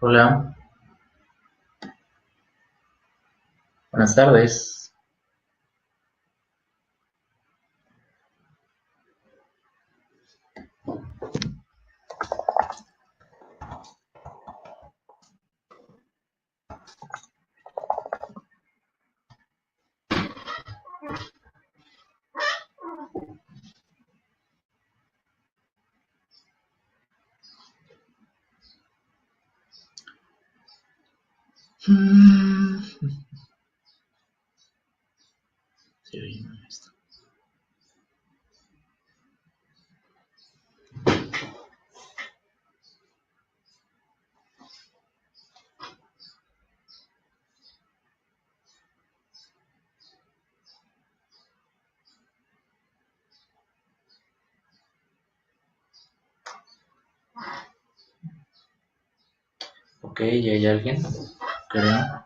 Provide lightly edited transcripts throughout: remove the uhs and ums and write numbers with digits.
Hola, buenas tardes. Mm, sí, oye, esto. Ok, ¿ya hay alguien? Creo.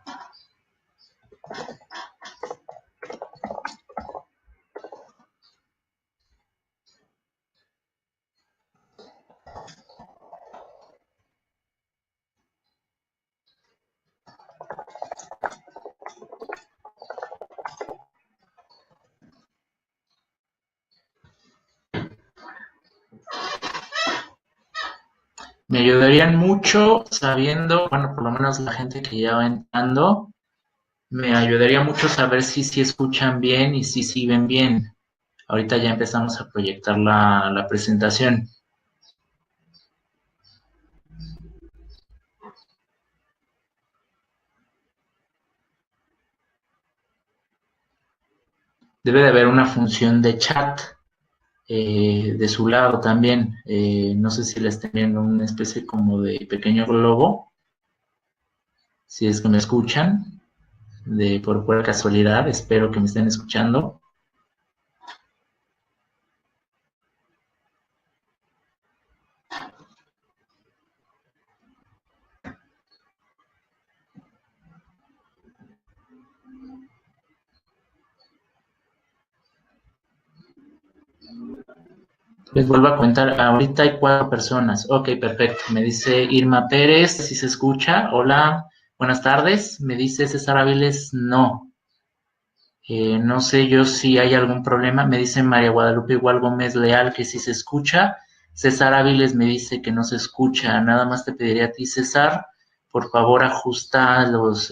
Me ayudarían mucho sabiendo, bueno, por lo menos la gente que ya va entrando, me ayudaría mucho saber si escuchan bien y si ven bien. Ahorita ya empezamos a proyectar la presentación. Debe de haber una función de chat de su lado también. No sé si les estén viendo una especie como de pequeño globo, si es que me escuchan. De por pura casualidad, espero que me estén escuchando. Les vuelvo a comentar, ahorita hay 4 personas. Ok, perfecto. Me dice Irma Pérez, si se escucha. Hola, buenas tardes. Me dice César Áviles, no. No sé yo si hay algún problema. Me dice María Guadalupe Igual Gómez Leal que si se escucha. César Áviles me dice que no se escucha. Nada más te pediría a ti, César, por favor ajusta los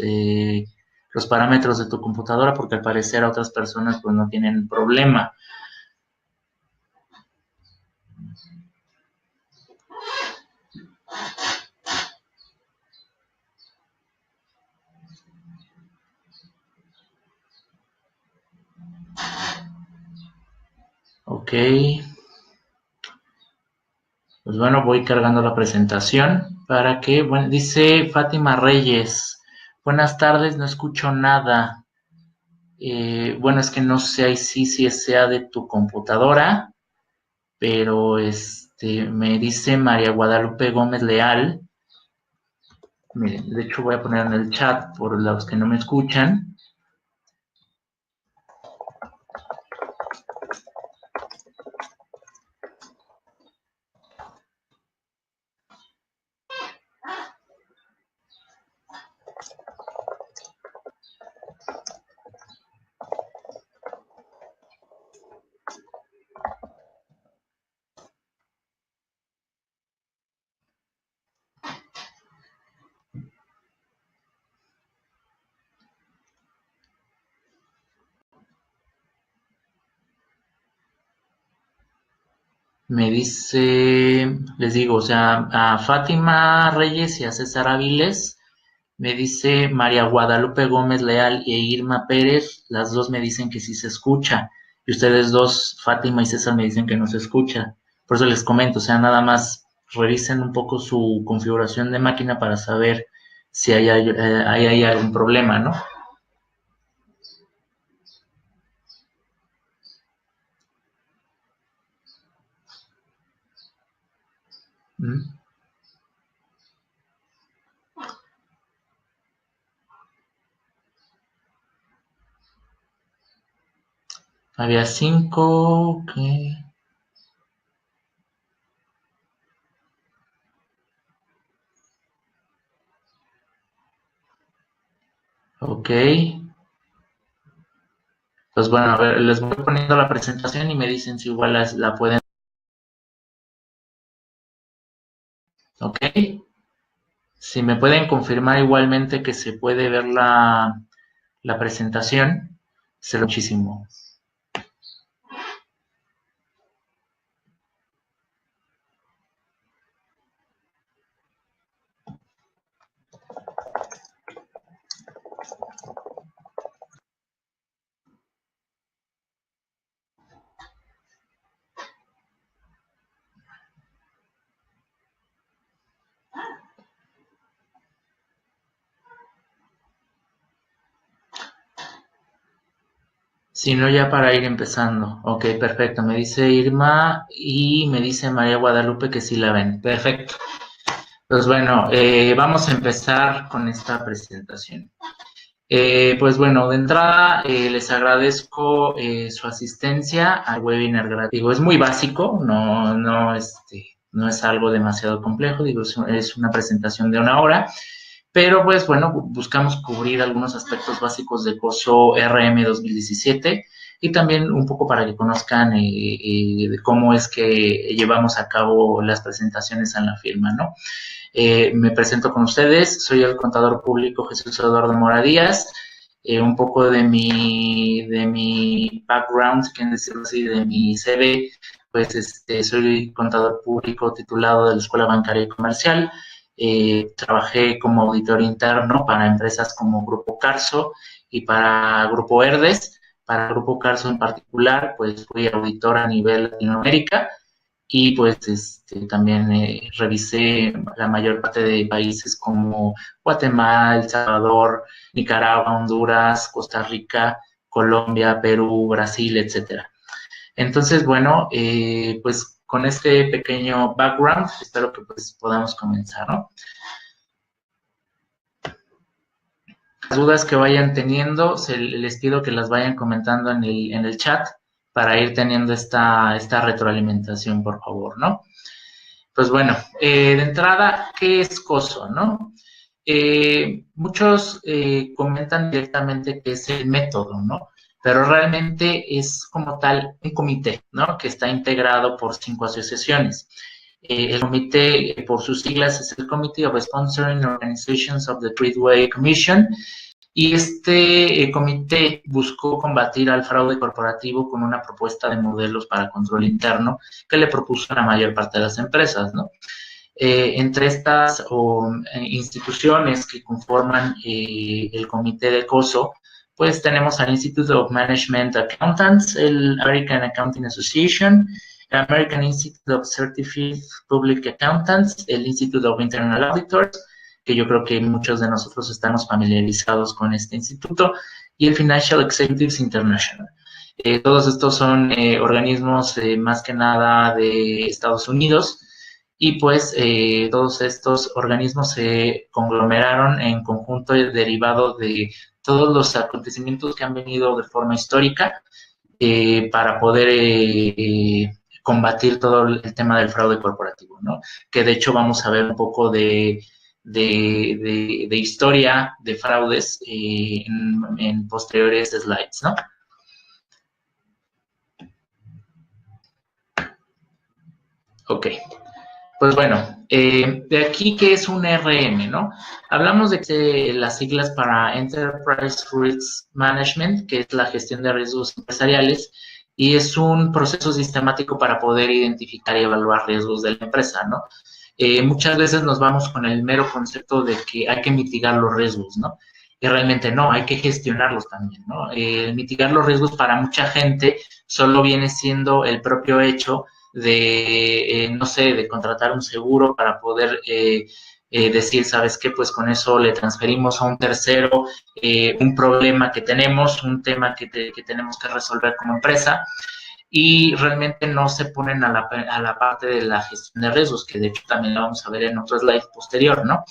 parámetros de tu computadora porque al parecer a otras personas pues no tienen problema. Ok, pues bueno, voy cargando la presentación para que, bueno, dice Fátima Reyes, buenas tardes, no escucho nada. Bueno, es que no sé si sea de tu computadora, pero me dice María Guadalupe Gómez Leal. Miren, de hecho voy a poner en el chat por los que no me escuchan. Me dice, les digo, o sea, a Fátima Reyes y a César Aviles, me dice María Guadalupe Gómez Leal e Irma Pérez, las dos me dicen que sí se escucha, y ustedes dos, Fátima y César, me dicen que no se escucha. Por eso les comento, o sea, nada más revisen un poco su configuración de máquina para saber si hay algún problema, ¿no? ¿Mm? Había 5, ¿qué? Ok. Pues bueno, a ver, les voy poniendo la presentación y me dicen si igual la pueden. Ok. Si me pueden confirmar igualmente que se puede ver la presentación, se lo muchísimo. Si no, ya para ir empezando. Ok, perfecto. Me dice Irma y me dice María Guadalupe que sí la ven. Perfecto. Pues bueno, vamos a empezar con esta presentación. Pues bueno, de entrada les agradezco su asistencia al webinar gratuito. Digo, es muy básico, no es algo demasiado complejo, digo, es una presentación de una hora, pero pues bueno, buscamos cubrir algunos aspectos básicos de COSO RM 2017 y también un poco para que conozcan de cómo es que llevamos a cabo las presentaciones en la firma, ¿no? Me presento con ustedes, soy el contador público Jesús Eduardo Mora Díaz. Un poco de mi background, quieren decirlo así, de mi CV, pues soy contador público titulado de la Escuela Bancaria y Comercial. Trabajé como auditor interno para empresas como Grupo Carso y para Grupo Herdes. Para Grupo Carso en particular, pues fui auditor a nivel Latinoamérica y pues también revisé la mayor parte de países como Guatemala, El Salvador, Nicaragua, Honduras, Costa Rica, Colombia, Perú, Brasil, etcétera. Entonces, bueno, pues con este pequeño background, espero que pues podamos comenzar, ¿no? Las dudas que vayan teniendo, les pido que las vayan comentando en el chat para ir teniendo esta retroalimentación, por favor, ¿no? Pues bueno, de entrada, ¿qué es COSO, no? Muchos comentan directamente que es el método, ¿no? Pero realmente es como tal un comité, ¿no? Que está integrado por 5 asociaciones. El comité, por sus siglas, es el Committee of Sponsoring Organizations of the Tradeway Commission, y este comité buscó combatir al fraude corporativo con una propuesta de modelos para control interno que le propuso la mayor parte de las empresas, ¿no? Entre estas instituciones que conforman el comité de COSO, pues tenemos al Institute of Management Accountants, el American Accounting Association, el American Institute of Certified Public Accountants, el Institute of Internal Auditors, que yo creo que muchos de nosotros estamos familiarizados con este instituto, y el Financial Executives International. Todos estos son organismos más que nada de Estados Unidos, y pues todos estos organismos se conglomeraron en conjunto derivado de todos los acontecimientos que han venido de forma histórica para poder combatir todo el tema del fraude corporativo, ¿no? Que de hecho vamos a ver un poco de historia de fraudes en posteriores slides, ¿no? Ok. Pues bueno, de aquí que es un RM, ¿no? Hablamos de las siglas para Enterprise Risk Management, que es la gestión de riesgos empresariales, y es un proceso sistemático para poder identificar y evaluar riesgos de la empresa, ¿no? Muchas veces nos vamos con el mero concepto de que hay que mitigar los riesgos, ¿no? Y realmente no, hay que gestionarlos también, ¿no? Mitigar los riesgos para mucha gente solo viene siendo el propio hecho de, no sé, de contratar un seguro para poder decir, ¿sabes qué? Pues con eso le transferimos a un tercero un problema que tenemos, un tema que tenemos que resolver como empresa, y realmente no se ponen a la parte de la gestión de riesgos, que de hecho también lo vamos a ver en otro slide posterior, ¿no?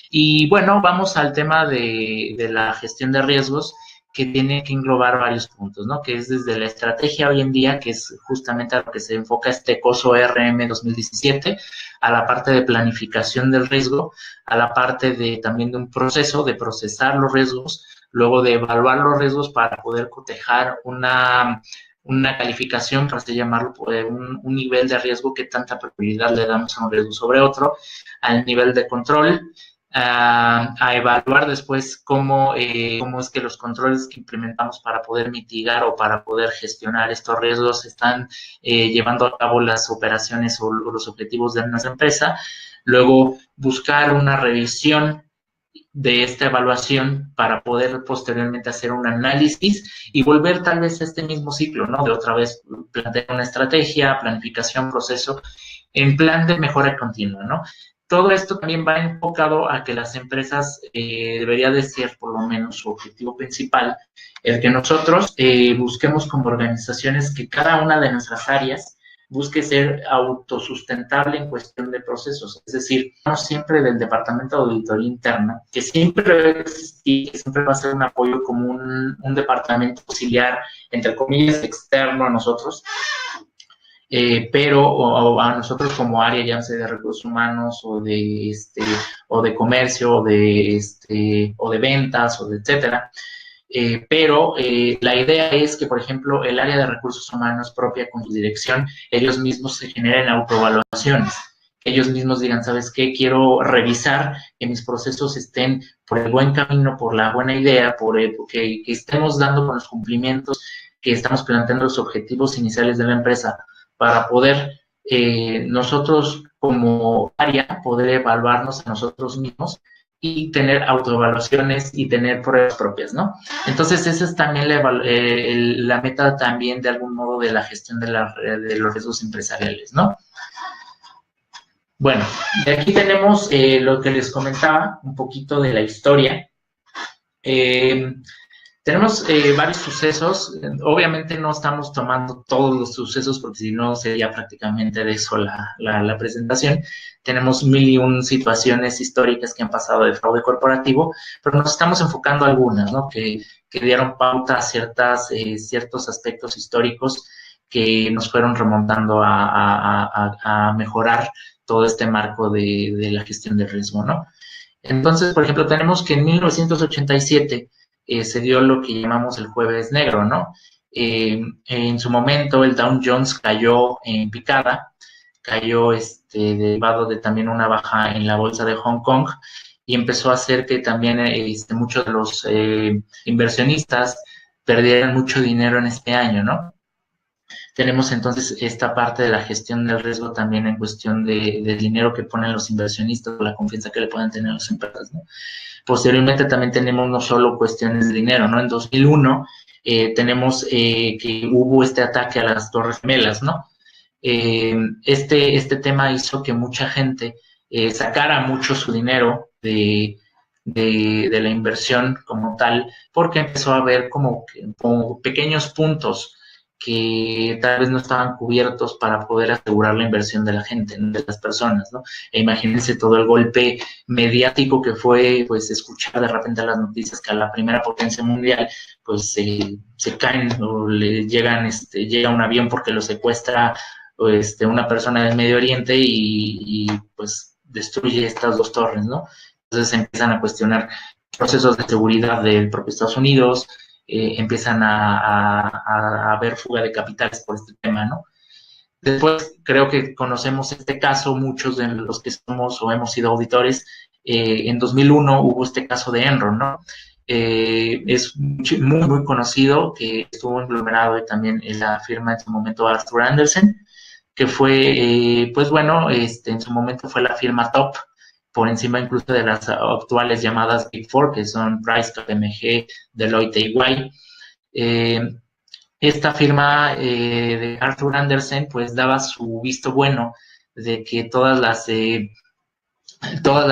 Y bueno, vamos al tema de la gestión de riesgos, que tiene que englobar varios puntos, ¿no? Que es desde la estrategia hoy en día, que es justamente a lo que se enfoca este COSO RM 2017, a la parte de planificación del riesgo, a la parte de también de un proceso de procesar los riesgos, luego de evaluar los riesgos para poder cotejar una calificación, por así llamarlo, un nivel de riesgo, que tanta prioridad le damos a un riesgo sobre otro, al nivel de control, a evaluar después cómo es que los controles que implementamos para poder mitigar o para poder gestionar estos riesgos están llevando a cabo las operaciones o los objetivos de nuestra empresa. Luego, buscar una revisión de esta evaluación para poder posteriormente hacer un análisis y volver tal vez a este mismo ciclo, ¿no? De otra vez plantear una estrategia, planificación, proceso, en plan de mejora continua, ¿no? Todo esto también va enfocado a que las empresas debería de ser, por lo menos, su objetivo principal, el que nosotros busquemos como organizaciones que cada una de nuestras áreas busque ser autosustentable en cuestión de procesos. Es decir, no siempre del departamento de auditoría interna, que siempre va a existir, que siempre va a ser un apoyo como un departamento auxiliar, entre comillas, externo a nosotros, pero o a nosotros como área, ya sea de recursos humanos o de comercio o de ventas o de etcétera. Pero la idea es que, por ejemplo, el área de recursos humanos propia con su dirección, ellos mismos se generen autoevaluaciones, que ellos mismos digan, ¿sabes qué? Quiero revisar que mis procesos estén por el buen camino, por la buena idea, que estemos dando con los cumplimientos, que estamos planteando los objetivos iniciales de la empresa, para poder nosotros como área poder evaluarnos a nosotros mismos y tener autoevaluaciones y tener pruebas propias, ¿no? Entonces, esa es también la meta también, de algún modo, de la gestión de los riesgos empresariales, ¿no? Bueno, de aquí tenemos lo que les comentaba, un poquito de la historia. Tenemos varios sucesos. Obviamente no estamos tomando todos los sucesos porque si no sería prácticamente de eso la presentación. Tenemos 1001 situaciones históricas que han pasado de fraude corporativo, pero nos estamos enfocando a algunas, ¿no? Que dieron pauta a ciertos aspectos históricos que nos fueron remontando a mejorar todo este marco de la gestión del riesgo, ¿no? Entonces, por ejemplo, tenemos que en 1987 se dio lo que llamamos el Jueves Negro, ¿no? En su momento el Dow Jones cayó en picada, cayó derivado de también una baja en la bolsa de Hong Kong, y empezó a hacer que también muchos de los inversionistas perdieran mucho dinero en este año, ¿no? Tenemos entonces esta parte de la gestión del riesgo también en cuestión de dinero que ponen los inversionistas, o la confianza que le pueden tener a las empresas, ¿no? Posteriormente también tenemos no solo cuestiones de dinero, ¿no? En 2001 tenemos que hubo este ataque a las Torres Gemelas, ¿no? Este tema hizo que mucha gente sacara mucho su dinero de la inversión como tal, porque empezó a haber como pequeños puntos que tal vez no estaban cubiertos para poder asegurar la inversión de la gente, ¿no? De las personas, ¿no? E imagínense todo el golpe mediático que fue, pues, escuchar de repente las noticias que a la primera potencia mundial, pues, se caen o llega un avión porque lo secuestra una persona del Medio Oriente y pues destruye estas dos torres, ¿no? Entonces empiezan a cuestionar procesos de seguridad del propio Estados Unidos, empiezan a haber fuga de capitales por este tema, ¿no? Después creo que conocemos este caso, muchos de los que somos o hemos sido auditores. En 2001 hubo este caso de Enron, ¿no? Es muy, muy conocido, que estuvo englomerado también en la firma en su momento Arthur Andersen, que fue, pues bueno, en su momento fue la firma top, por encima incluso de las actuales llamadas Big Four, que son Price, KPMG, Deloitte y EY. Esta firma de Arthur Andersen pues daba su visto bueno de que todas las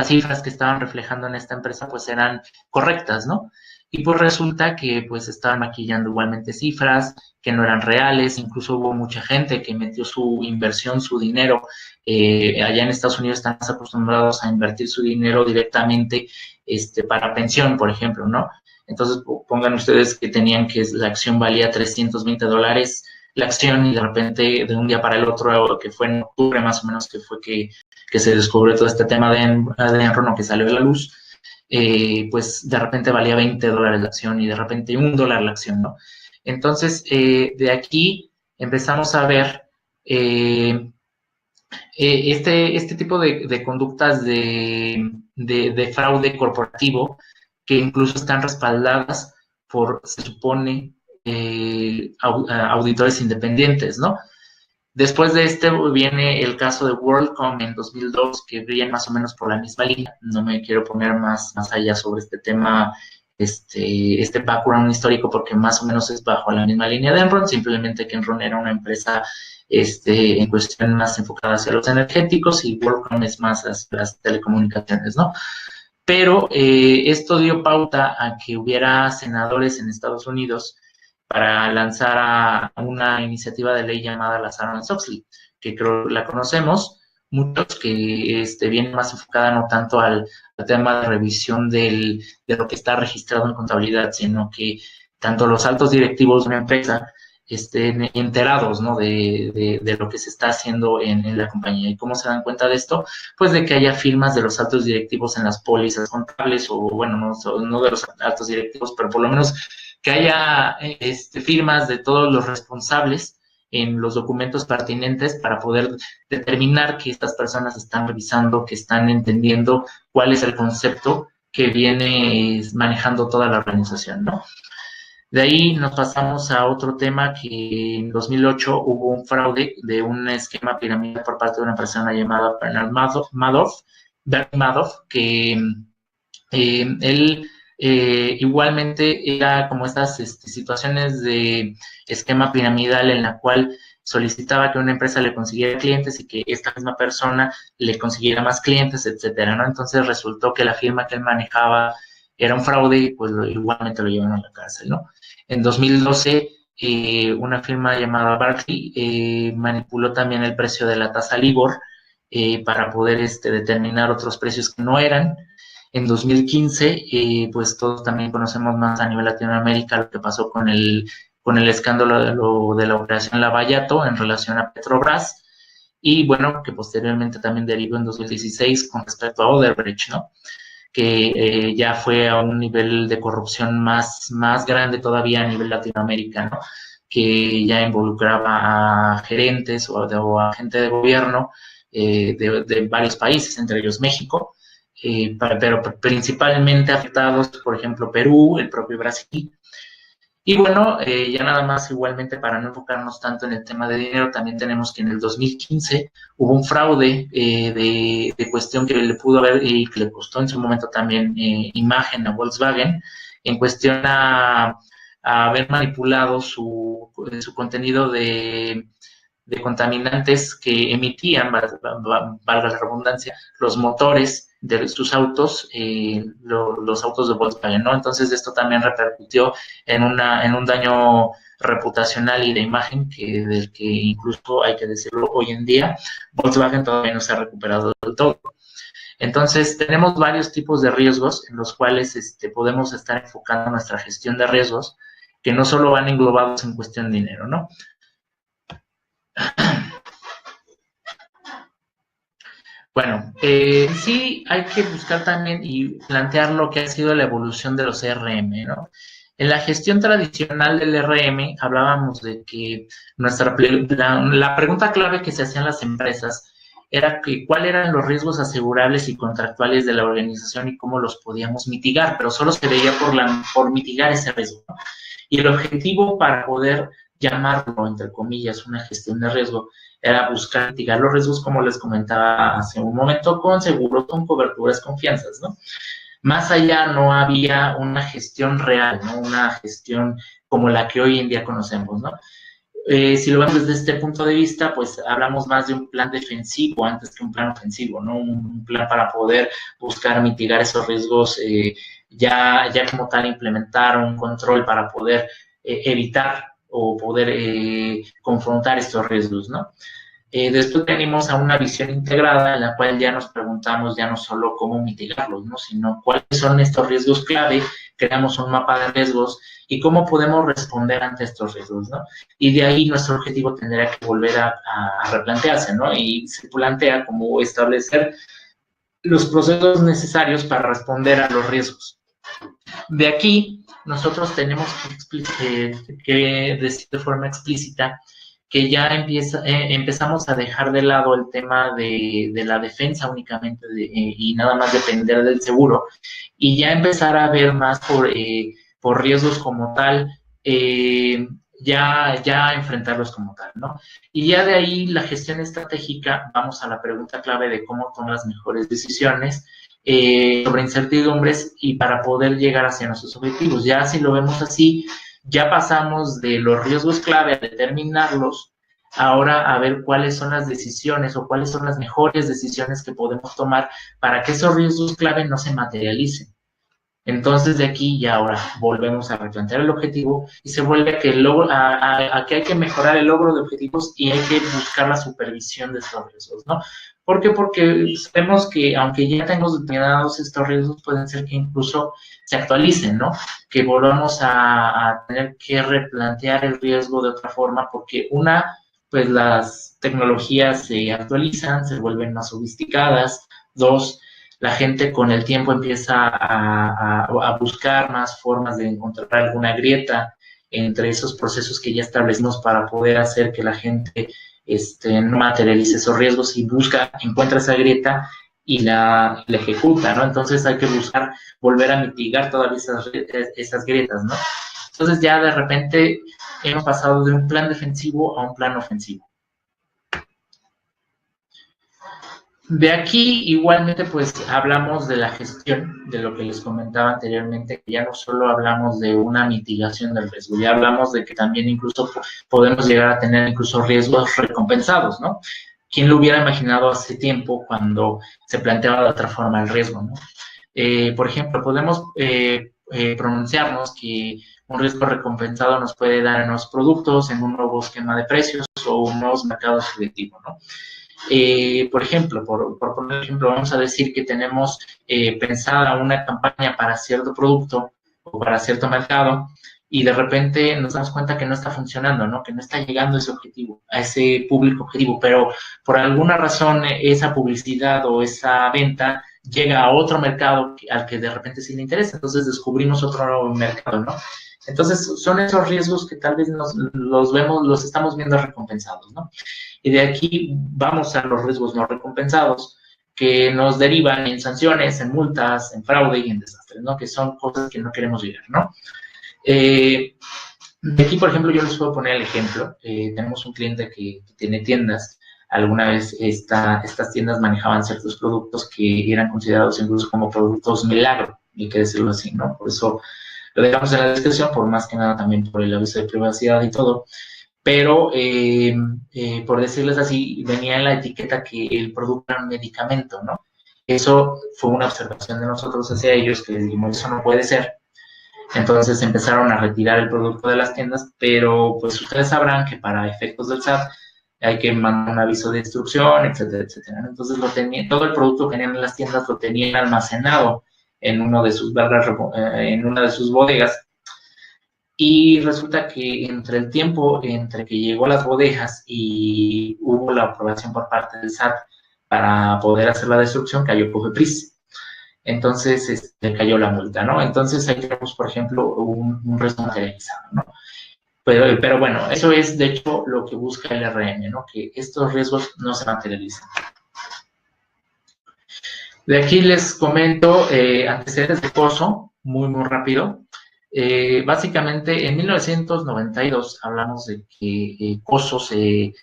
cifras que estaban reflejando en esta empresa pues eran correctas, ¿no? Y pues resulta que pues estaban maquillando igualmente cifras que no eran reales. Incluso hubo mucha gente que metió su inversión, su dinero. Allá en Estados Unidos están más acostumbrados a invertir su dinero directamente para pensión, por ejemplo, ¿no? Entonces pongan ustedes que tenían que la acción valía $320 la acción, y de repente de un día para el otro, que fue en octubre más o menos, que fue que se descubrió todo este tema de Enron, que salió a la luz, pues de repente valía $20 la acción y de repente $1 la acción, ¿no? Entonces, de aquí empezamos a ver este tipo de conductas de fraude corporativo que incluso están respaldadas por, se supone, auditores independientes, ¿no? Después de este viene el caso de WorldCom en 2002, que viene más o menos por la misma línea. No me quiero poner más allá sobre este tema, este background histórico, porque más o menos es bajo la misma línea de Enron, simplemente que Enron era una empresa en cuestión más enfocada hacia los energéticos y WorldCom es más hacia las telecomunicaciones, ¿no? Pero esto dio pauta a que hubiera senadores en Estados Unidos para lanzar a una iniciativa de ley llamada la Sarbanes-Oxley, que creo la conocemos muchos, que viene más enfocada no tanto al tema de revisión de lo que está registrado en contabilidad, sino que tanto los altos directivos de una empresa estén enterados, ¿no? de lo que se está haciendo en la compañía. ¿Y cómo se dan cuenta de esto? Pues de que haya firmas de los altos directivos en las pólizas contables, o bueno, no de los altos directivos, pero por lo menos que haya firmas de todos los responsables en los documentos pertinentes para poder determinar que estas personas están revisando, que están entendiendo cuál es el concepto que viene manejando toda la organización, ¿no? De ahí nos pasamos a otro tema que en 2008 hubo un fraude de un esquema piramidal por parte de una persona llamada Bernard Madoff, que él igualmente era como estas situaciones de esquema piramidal en la cual solicitaba que una empresa le consiguiera clientes y que esta misma persona le consiguiera más clientes, etcétera, ¿no? Entonces resultó que la firma que él manejaba era un fraude y pues igualmente lo llevaron a la cárcel, ¿no? En 2012, una firma llamada Barclay manipuló también el precio de la tasa LIBOR para poder determinar otros precios que no eran. En 2015, pues todos también conocemos más a nivel Latinoamérica lo que pasó con el escándalo de la operación Lavallato en relación a Petrobras, y bueno, que posteriormente también derivó en 2016 con respecto a Odebrecht, ¿no? Que ya fue a un nivel de corrupción más grande todavía a nivel latinoamericano, que ya involucraba a gerentes o a gente de gobierno de varios países, entre ellos México, pero principalmente afectados, por ejemplo, Perú, el propio Brasil. Y bueno, ya nada más igualmente para no enfocarnos tanto en el tema de dinero, también tenemos que en el 2015 hubo un fraude de cuestión que le pudo haber y que le costó en su momento también imagen a Volkswagen, en cuestión a haber manipulado su contenido de contaminantes que emitían, valga la redundancia, los motores de sus autos, los autos de Volkswagen, ¿no? Entonces esto también repercutió en un daño reputacional y de imagen del que incluso hay que decirlo hoy en día, Volkswagen todavía no se ha recuperado del todo. Entonces tenemos varios tipos de riesgos en los cuales podemos estar enfocando nuestra gestión de riesgos, que no solo van englobados en cuestión de dinero, ¿no? Bueno, sí hay que buscar también y plantear lo que ha sido la evolución de los CRM, ¿no? En la gestión tradicional del RM hablábamos de que la pregunta clave que se hacían las empresas era que cuáles eran los riesgos asegurables y contractuales de la organización y cómo los podíamos mitigar, pero solo se veía por mitigar ese riesgo, ¿no? Y el objetivo para poder llamarlo, entre comillas, una gestión de riesgo, era buscar mitigar los riesgos, como les comentaba hace un momento, con seguros, con coberturas, con fianzas, ¿no? Más allá no había una gestión real, ¿no? Una gestión como la que hoy en día conocemos, ¿no? Si lo vemos desde este punto de vista, pues hablamos más de un plan defensivo antes que un plan ofensivo, ¿no? Un plan para poder buscar mitigar esos riesgos, ya como tal implementar un control para poder evitar o poder confrontar estos riesgos, ¿no? Después venimos a una visión integrada en la cual ya nos preguntamos ya no solo cómo mitigarlos, ¿no? Sino cuáles son estos riesgos clave, creamos un mapa de riesgos y cómo podemos responder ante estos riesgos, ¿no? Y de ahí nuestro objetivo tendría que volver a replantearse, ¿no? Y se plantea como establecer los procesos necesarios para responder a los riesgos. De aquí, nosotros tenemos que decir de forma explícita que ya empezamos a dejar de lado el tema de la defensa únicamente y nada más depender del seguro, y ya empezar a ver más por riesgos como tal, ya enfrentarlos como tal, ¿no? Y ya de ahí la gestión estratégica, vamos a la pregunta clave de cómo tomar las mejores decisiones sobre incertidumbres y para poder llegar hacia nuestros objetivos. Ya si lo vemos así, ya pasamos de los riesgos clave a determinarlos, ahora a ver cuáles son las decisiones o cuáles son las mejores decisiones que podemos tomar para que esos riesgos clave no se materialicen. Entonces, de aquí y ahora volvemos a replantear el objetivo y se vuelve a que hay que mejorar el logro de objetivos y hay que buscar la supervisión de estos riesgos, ¿no? ¿Por qué? Porque sabemos que aunque ya tengamos determinados estos riesgos, pueden ser que incluso se actualicen, ¿no? Que volvamos a tener que replantear el riesgo de otra forma, porque pues las tecnologías se actualizan, se vuelven más sofisticadas. Dos, la gente con el tiempo empieza a buscar más formas de encontrar alguna grieta entre esos procesos que ya establecimos para poder hacer que la gente no materialice esos riesgos y encuentra esa grieta y la ejecuta, ¿no? Entonces hay que buscar volver a mitigar todas esas grietas, ¿no? Entonces ya de repente hemos pasado de un plan defensivo a un plan ofensivo. De aquí, igualmente, pues hablamos de la gestión, de lo que les comentaba anteriormente, que ya no solo hablamos de una mitigación del riesgo, ya hablamos de que también incluso podemos llegar a tener incluso riesgos recompensados, ¿no? ¿Quién lo hubiera imaginado hace tiempo cuando se planteaba de otra forma el riesgo, ¿no? Por ejemplo, podemos pronunciarnos que un riesgo recompensado nos puede dar en nuevos productos, en un nuevo esquema de precios o un nuevo mercado objetivo, ¿no? Por ejemplo, por poner ejemplo, vamos a decir que tenemos pensada una campaña para cierto producto o para cierto mercado y de repente nos damos cuenta que no está funcionando, ¿no? Que no está llegando a ese objetivo, a ese público objetivo, pero por alguna razón esa publicidad o esa venta llega a otro mercado al que de repente sí le interesa, entonces descubrimos otro nuevo mercado, ¿no? Entonces son esos riesgos que tal vez los estamos viendo recompensados, ¿no? Y de aquí vamos a los riesgos no recompensados, que nos derivan en sanciones, en multas, en fraude y en desastres, ¿no? Que son cosas que no queremos llegar, ¿no? De aquí, por ejemplo, yo les puedo poner el ejemplo. Tenemos un cliente que tiene tiendas. Alguna vez estas tiendas manejaban ciertos productos que eran considerados incluso como productos milagro, hay que decirlo así, ¿no? Por eso lo dejamos en la descripción, por más que nada también por el aviso de privacidad y todo. Pero, por decirles así, venía en la etiqueta que el producto era un medicamento, ¿no? Eso fue una observación de nosotros hacia ellos, que dijimos, eso no puede ser. Entonces empezaron a retirar el producto de las tiendas, pero pues ustedes sabrán que para efectos del SAT hay que mandar un aviso de instrucción, etcétera, etcétera. Entonces todo el producto que tenían en las tiendas lo tenían almacenado en una de sus bodegas. Y resulta que entre el tiempo entre que llegó a las bodegas y hubo la aprobación por parte del SAT para poder hacer la destrucción, cayó COFEPRIS. Entonces, cayó la multa, ¿no? Entonces, ahí tenemos, por ejemplo, un riesgo materializado, ¿no? Pero bueno, eso es, de hecho, lo que busca el RM, ¿no? Que estos riesgos no se materialicen. De aquí les comento antecedentes de COSO, muy, muy rápido. Básicamente, en 1992 hablamos de que COSO se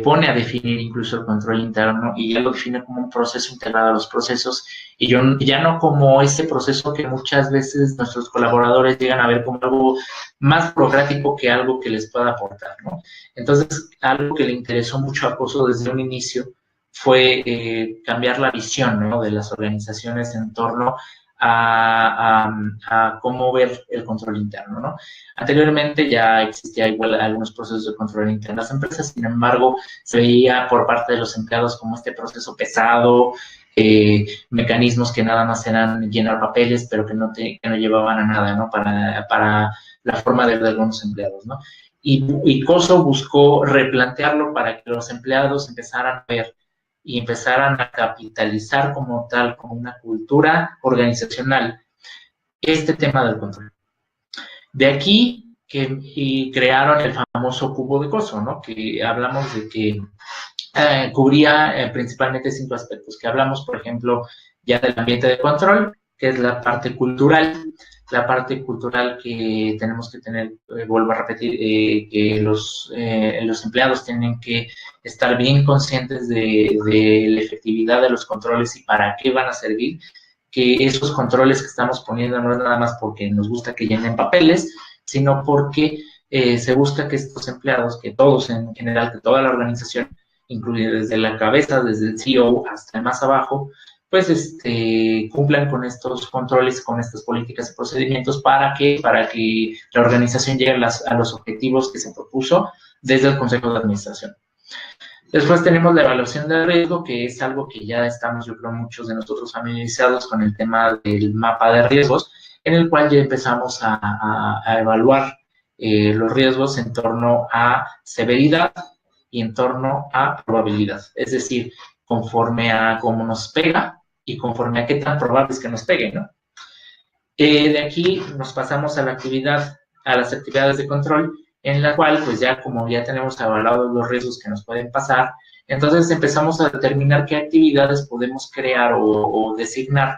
pone a definir incluso el control interno y ya lo define como un proceso integrado a los procesos y ya no como ese proceso que muchas veces nuestros colaboradores llegan a ver como algo más burocrático que algo que les pueda aportar, ¿no? Entonces, algo que le interesó mucho a COSO desde un inicio fue cambiar la visión, ¿no?, de las organizaciones en torno a cómo ver el control interno, ¿no? Anteriormente ya existía igual algunos procesos de control interno en las empresas, sin embargo, se veía por parte de los empleados como este proceso pesado, mecanismos que nada más eran llenar papeles, pero que no llevaban a nada, ¿no?, para la forma de ver de algunos empleados, ¿no? Y COSO buscó replantearlo para que los empleados empezaran a ver y empezaran a capitalizar como tal, como una cultura organizacional, este tema del control. De aquí que crearon el famoso cubo de Coso, ¿no? Que hablamos de que cubría principalmente 5 aspectos, que hablamos, por ejemplo, ya del ambiente de control, que es la parte cultural que tenemos que tener, vuelvo a repetir, que los empleados tienen que estar bien conscientes de la efectividad de los controles y para qué van a servir, que esos controles que estamos poniendo no es nada más porque nos gusta que llenen papeles, sino porque se busca que estos empleados, que todos en general, que toda la organización, incluido desde la cabeza, desde el CEO hasta el más abajo, pues cumplan con estos controles, con estas políticas y procedimientos para que la organización llegue a los objetivos que se propuso desde el Consejo de Administración. Después tenemos la evaluación de riesgo, que es algo que ya estamos, yo creo, muchos de nosotros familiarizados con el tema del mapa de riesgos, en el cual ya empezamos a evaluar los riesgos en torno a severidad y en torno a probabilidad. Es decir, conforme a cómo nos pega y conforme a qué tan probable es que nos pegue, ¿no? De aquí nos pasamos a las actividades de control, en la cual, pues ya como ya tenemos evaluados los riesgos que nos pueden pasar, entonces empezamos a determinar qué actividades podemos crear o designar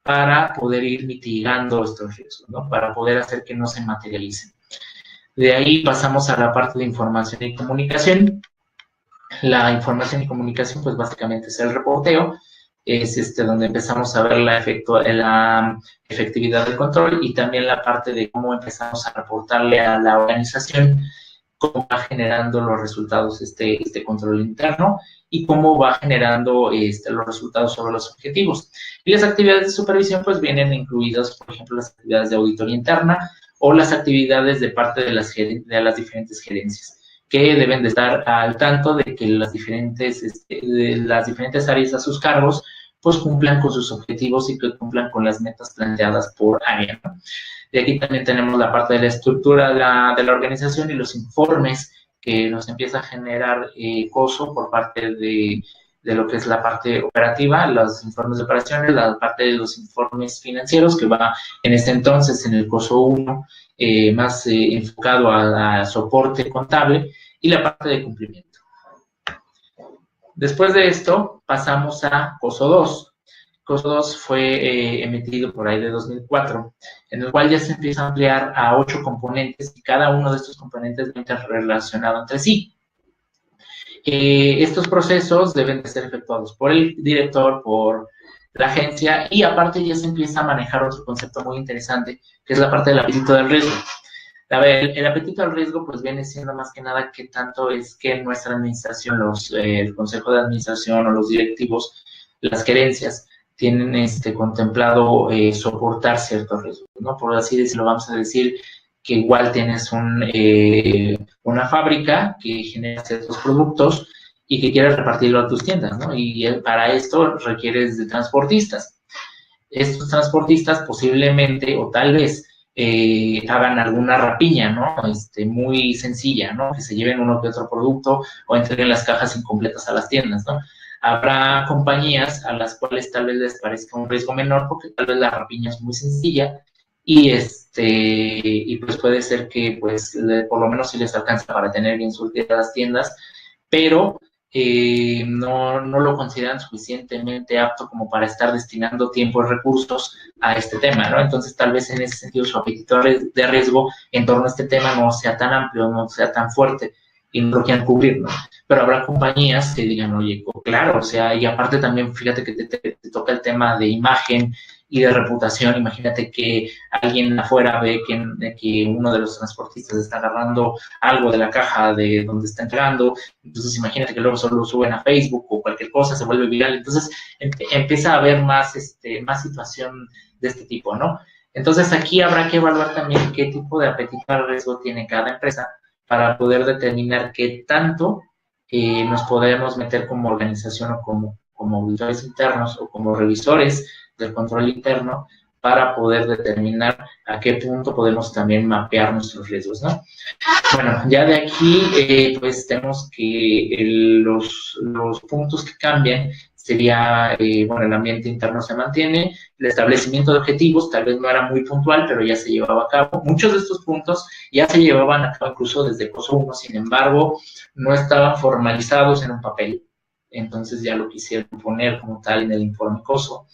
para poder ir mitigando estos riesgos, ¿no? Para poder hacer que no se materialicen. De ahí pasamos a la parte de información y comunicación. La información y comunicación, pues básicamente es el reporteo, es donde empezamos a ver la efectividad del control y también la parte de cómo empezamos a reportarle a la organización cómo va generando los resultados este control interno y cómo va generando los resultados sobre los objetivos. Y las actividades de supervisión pues vienen incluidas, por ejemplo, las actividades de auditoría interna o las actividades de parte de las diferentes gerencias, que deben de estar al tanto de que las diferentes áreas a sus cargos pues cumplan con sus objetivos y que cumplan con las metas planteadas por área, ¿no? De aquí también tenemos la parte de la estructura de la organización y los informes que nos empieza a generar COSO por parte de lo que es la parte operativa, los informes de operaciones, la parte de los informes financieros, que va en este entonces en el COSO 1, más enfocado a soporte contable, y la parte de cumplimiento. Después de esto, pasamos a COSO 2. COSO 2 fue emitido por ahí de 2004, en el cual ya se empieza a ampliar a 8 componentes y cada uno de estos componentes va interrelacionado entre sí. Estos procesos deben de ser efectuados por el director, por la agencia, y aparte ya se empieza a manejar otro concepto muy interesante, que es la parte del apetito del riesgo. A ver, el apetito al riesgo pues viene siendo más que nada que tanto es que nuestra administración, el consejo de administración o los directivos, las gerencias, tienen contemplado soportar ciertos riesgos, ¿no? Por así decirlo, vamos a decir que igual tienes una fábrica que genera ciertos productos y que quieres repartirlo a tus tiendas, ¿no? Y para esto requieres de transportistas. Estos transportistas posiblemente o tal vez hagan alguna rapiña, ¿no? Muy sencilla, ¿no? Que se lleven uno que otro producto o entreguen las cajas incompletas a las tiendas, ¿no? Habrá compañías a las cuales tal vez les parezca un riesgo menor porque tal vez la rapiña es muy sencilla y pues puede ser que pues por lo menos sí les alcanza para tener bien surtidas las tiendas, pero no lo consideran suficientemente apto como para estar destinando tiempo y recursos a este tema, ¿no? Entonces, tal vez en ese sentido su apetito de riesgo en torno a este tema no sea tan amplio, no sea tan fuerte y no lo quieran cubrir, ¿no? Pero habrá compañías que digan, oye, claro, o sea, y aparte también, fíjate que te toca el tema de imagen y de reputación. Imagínate que alguien afuera ve que uno de los transportistas está agarrando algo de la caja de donde está entrando, entonces imagínate que luego solo lo suben a Facebook o cualquier cosa, se vuelve viral, entonces empieza a haber más situación de este tipo, ¿no? Entonces aquí habrá que evaluar también qué tipo de apetito al riesgo tiene cada empresa para poder determinar qué tanto nos podemos meter como organización o como auditores internos o como revisores del control interno para poder determinar a qué punto podemos también mapear nuestros riesgos, ¿no? Bueno, ya de aquí, pues tenemos que los puntos que cambian sería, bueno, el ambiente interno se mantiene, el establecimiento de objetivos tal vez no era muy puntual, pero ya se llevaba a cabo. Muchos de estos puntos ya se llevaban a cabo incluso desde COSO 1, sin embargo, no estaban formalizados en un papel, entonces ya lo quisieron poner como tal en el informe COSO.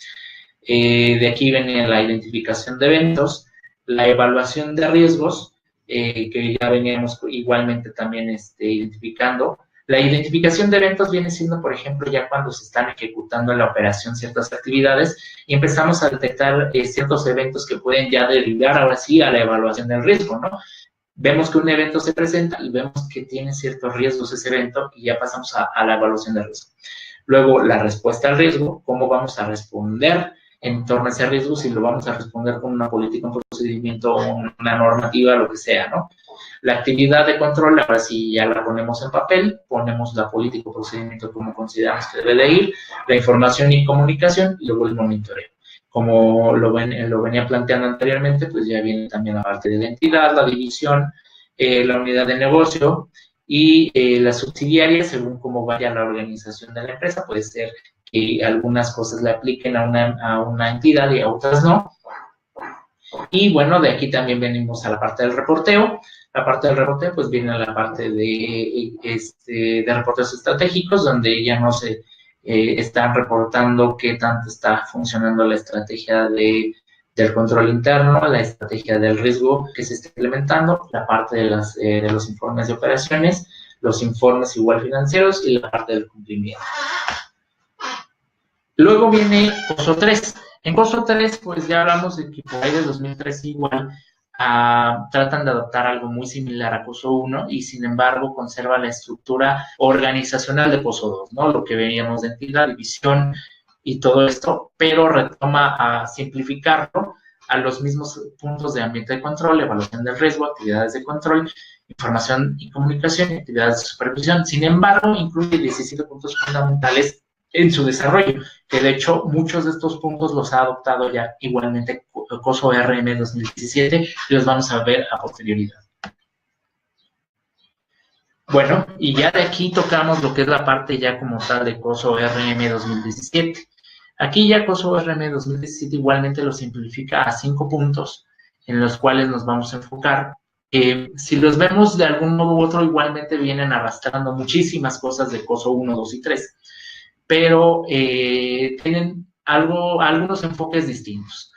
De aquí venía la identificación de eventos, la evaluación de riesgos, que ya veníamos igualmente también identificando. La identificación de eventos viene siendo, por ejemplo, ya cuando se están ejecutando en la operación ciertas actividades y empezamos a detectar ciertos eventos que pueden ya derivar ahora sí a la evaluación del riesgo, ¿no? Vemos que un evento se presenta y vemos que tiene ciertos riesgos ese evento y ya pasamos a la evaluación del riesgo. Luego, la respuesta al riesgo, cómo vamos a responder en torno a ese riesgo, si lo vamos a responder con una política, un procedimiento, una normativa, lo que sea, ¿no? La actividad de control, ahora sí ya la ponemos en papel, ponemos la política o procedimiento como consideramos que debe de ir, la información y comunicación, y luego el monitoreo. Como lo venía planteando anteriormente, pues ya viene también la parte de la entidad, la división, la unidad de negocio y la subsidiaria, según cómo vaya la organización de la empresa. Puede ser que algunas cosas le apliquen a una entidad y a otras no. Y bueno, de aquí también venimos a la parte del reporteo. La parte del reporteo, pues viene a la parte de reporteos estratégicos, donde ya no se están reportando qué tanto está funcionando la estrategia del control interno, la estrategia del riesgo que se está implementando, la parte de los informes de operaciones, los informes igual financieros y la parte del cumplimiento. Luego viene COSO 3. En COSO 3, pues ya hablamos de que por ahí del 2003 igual tratan de adoptar algo muy similar a COSO 1 y sin embargo conserva la estructura organizacional de COSO 2, ¿no? Lo que veíamos de entidad, división y todo esto, pero retoma a simplificarlo a los mismos puntos de ambiente de control, evaluación del riesgo, actividades de control, información y comunicación y actividades de supervisión. Sin embargo, incluye 17 puntos fundamentales en su desarrollo, que de hecho muchos de estos puntos los ha adoptado ya igualmente COSO RM 2017 y los vamos a ver a posterioridad. Bueno, y ya de aquí tocamos lo que es la parte ya como tal de COSO RM 2017. Aquí ya COSO RM 2017 igualmente lo simplifica a 5 puntos en los cuales nos vamos a enfocar. Si los vemos de algún modo u otro, igualmente vienen arrastrando muchísimas cosas de COSO 1, 2 y 3. Pero tienen algunos enfoques distintos.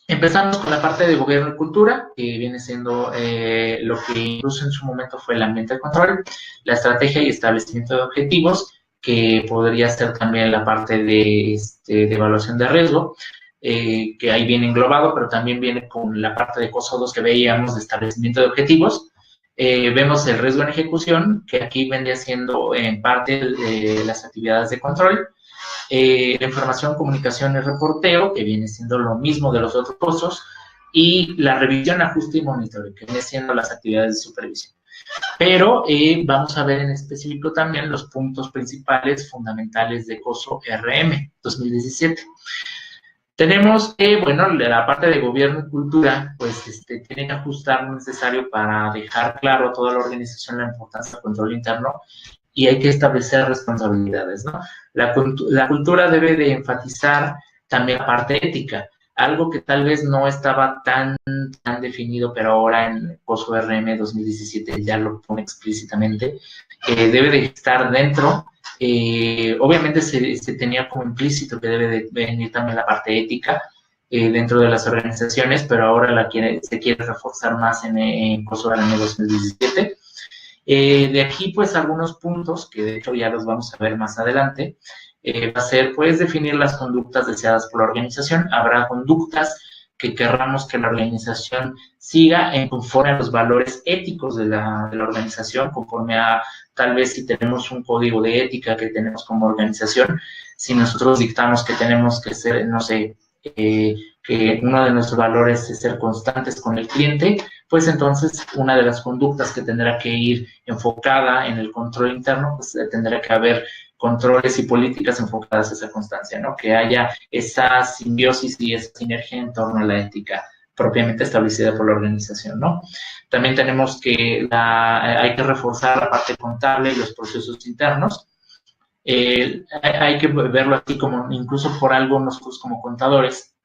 Empezamos con la parte de gobierno y cultura, que viene siendo lo que incluso en su momento fue el ambiente de control, la estrategia y establecimiento de objetivos, que podría ser también la parte de evaluación de riesgo, que ahí viene englobado, pero también viene con la parte de COSO 2 que veíamos de establecimiento de objetivos. Vemos el riesgo en ejecución, que aquí vendría siendo en parte las actividades de control, la información, comunicación y reporteo, que viene siendo lo mismo de los otros COSOs, y la revisión, ajuste y monitoreo, que viene siendo las actividades de supervisión. Pero vamos a ver en específico también los puntos principales fundamentales de COSO RM 2017. Tenemos que, bueno, la parte de gobierno y cultura, pues tiene que ajustar lo necesario para dejar claro a toda la organización la importancia del control interno y hay que establecer responsabilidades, ¿no? La cultura debe de enfatizar también la parte ética, algo que tal vez no estaba tan definido, pero ahora en COSO RM 2017 ya lo pone explícitamente, debe de estar dentro. Obviamente se tenía como implícito que debe de venir también la parte ética dentro de las organizaciones, pero ahora se quiere reforzar más en COSO RM 2017. De aquí, pues, algunos puntos, que de hecho ya los vamos a ver más adelante, va a ser, pues, definir las conductas deseadas por la organización. Habrá conductas que querramos que la organización siga conforme a los valores éticos de la organización, conforme a, tal vez, si tenemos un código de ética que tenemos como organización, si nosotros dictamos que tenemos que ser, no sé, que uno de nuestros valores es ser constantes con el cliente, pues entonces una de las conductas que tendrá que ir enfocada en el control interno, pues tendrá que haber controles y políticas enfocadas a esa constancia, ¿no? Que haya esa simbiosis y esa sinergia en torno a la ética propiamente establecida por la organización, ¿no? También tenemos que hay que reforzar la parte contable y los procesos internos. Hay que verlo así como, incluso por algo nosotros como contadores,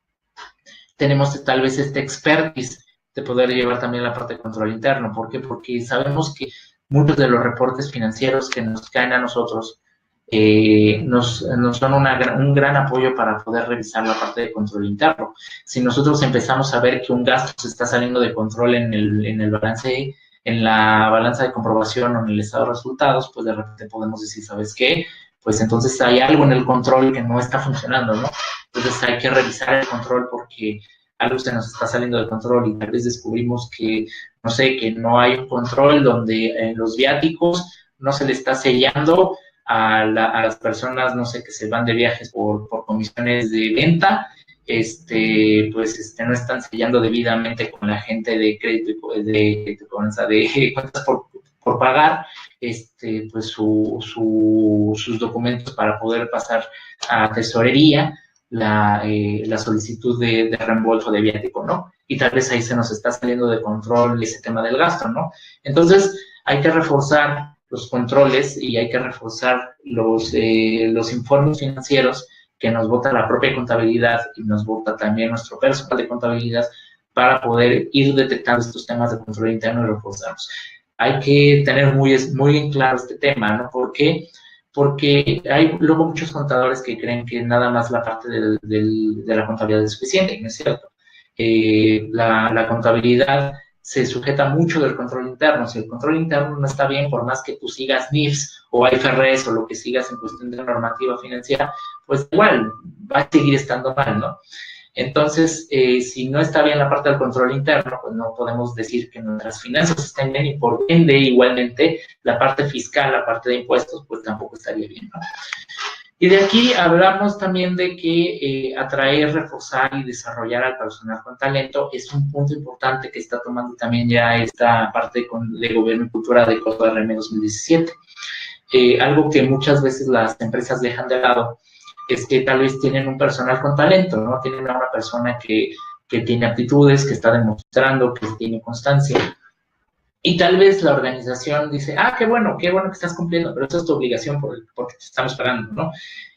tenemos tal vez este expertise de poder llevar también la parte de control interno. ¿Por qué? Porque sabemos que muchos de los reportes financieros que nos caen a nosotros nos son un gran apoyo para poder revisar la parte de control interno. Si nosotros empezamos a ver que un gasto se está saliendo de control en el balance, en la balanza de comprobación o en el estado de resultados, pues de repente podemos decir, ¿sabes qué? Pues entonces hay algo en el control que no está funcionando, ¿no? Entonces hay que revisar el control porque algo se nos está saliendo de control y tal vez descubrimos que, no sé, que no hay un control donde en los viáticos no se le está sellando a las personas, no sé, que se van de viajes por comisiones de venta, no están sellando debidamente con la gente de crédito, de cuentas por pagar, pues sus documentos para poder pasar a tesorería la solicitud de reembolso de viático, ¿no? Y tal vez ahí se nos está saliendo de control ese tema del gasto, ¿no? Entonces, hay que reforzar los controles y hay que reforzar los informes financieros que nos bota la propia contabilidad y nos bota también nuestro personal de contabilidad para poder ir detectando estos temas de control interno y reforzarlos. Hay que tener muy en claro este tema, ¿no? ¿Por qué? Porque hay luego muchos contadores que creen que nada más la parte de la contabilidad es suficiente, y no es cierto. La contabilidad se sujeta mucho del control interno. Si el control interno no está bien, por más que tú sigas NIFS o IFRS o lo que sigas en cuestión de normativa financiera, pues igual va a seguir estando mal, ¿no? Entonces, si no está bien la parte del control interno, pues no podemos decir que nuestras finanzas estén bien y por ende, igualmente, la parte fiscal, la parte de impuestos, pues tampoco estaría bien, ¿no? Y de aquí hablamos también de que atraer, reforzar y desarrollar al personal con talento es un punto importante que está tomando también ya esta parte de Gobierno y Cultura de Código RM 2017. Algo que muchas veces las empresas dejan de lado es que tal vez tienen un personal con talento, ¿no? Tienen a una persona que tiene aptitudes, que está demostrando, que tiene constancia. Y tal vez la organización dice, qué bueno que estás cumpliendo, pero esa es tu obligación porque te estamos pagando, ¿no?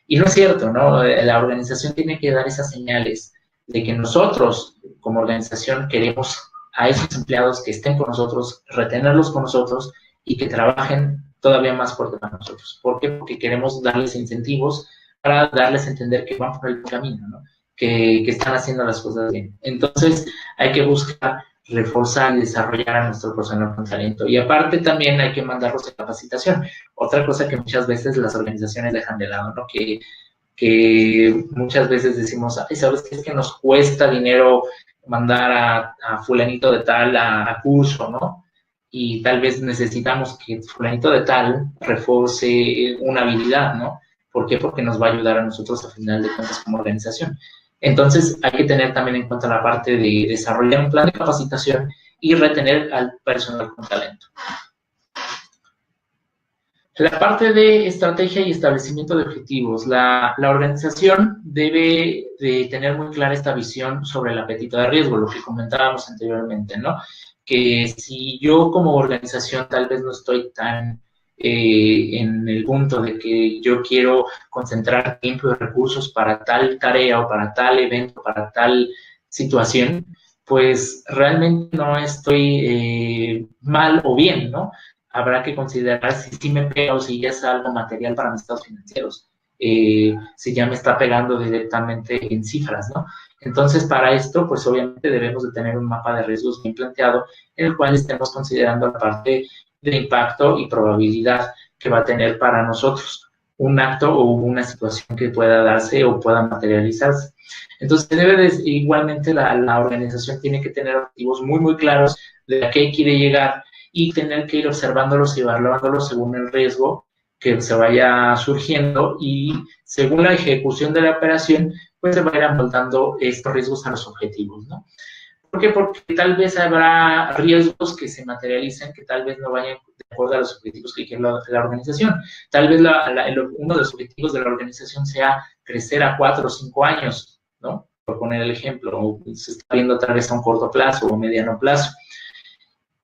Y no es cierto, ¿no? La organización tiene que dar esas señales de que nosotros, como organización, queremos a esos empleados que estén con nosotros, retenerlos con nosotros y que trabajen todavía más fuerte para nosotros. ¿Por qué? Porque queremos darles incentivos para darles a entender que van por el camino, ¿no? Que están haciendo las cosas bien. Entonces, hay que buscar reforzar y desarrollar a nuestro personal con talento. Y aparte también hay que mandarlos a capacitación. Otra cosa que muchas veces las organizaciones dejan de lado, ¿no? Que muchas veces decimos, ¿sabes qué? Es que nos cuesta dinero mandar a fulanito de tal a curso, ¿no? Y tal vez necesitamos que fulanito de tal refuerce una habilidad, ¿no? ¿Por qué? Porque nos va a ayudar a nosotros a final de cuentas como organización. Entonces, hay que tener también en cuenta la parte de desarrollar un plan de capacitación y retener al personal con talento. La parte de estrategia y establecimiento de objetivos. La organización debe de tener muy clara esta visión sobre el apetito de riesgo, lo que comentábamos anteriormente, ¿no? Que si yo como organización tal vez no estoy tan en el punto de que yo quiero concentrar tiempo y recursos para tal tarea o para tal evento, para tal situación, pues realmente no estoy mal o bien, ¿no? Habrá que considerar si sí me pega o si ya es algo material para mis estados financieros, si ya me está pegando directamente en cifras, ¿no? Entonces, para esto, pues obviamente debemos de tener un mapa de riesgos bien planteado en el cual estemos considerando la parte de impacto y probabilidad que va a tener para nosotros un acto o una situación que pueda darse o pueda materializarse. Entonces, igualmente la organización tiene que tener objetivos muy, muy claros de a qué quiere llegar y tener que ir observándolos y evaluándolos según el riesgo que se vaya surgiendo y según la ejecución de la operación, pues se va a ir amoldando estos riesgos a los objetivos, ¿no? ¿Por qué? Porque tal vez habrá riesgos que se materialicen que tal vez no vayan de acuerdo a los objetivos que quiere la organización. Tal vez uno de los objetivos de la organización sea crecer a 4 o 5 años, ¿no? Por poner el ejemplo, o se está viendo tal vez a un corto plazo o mediano plazo.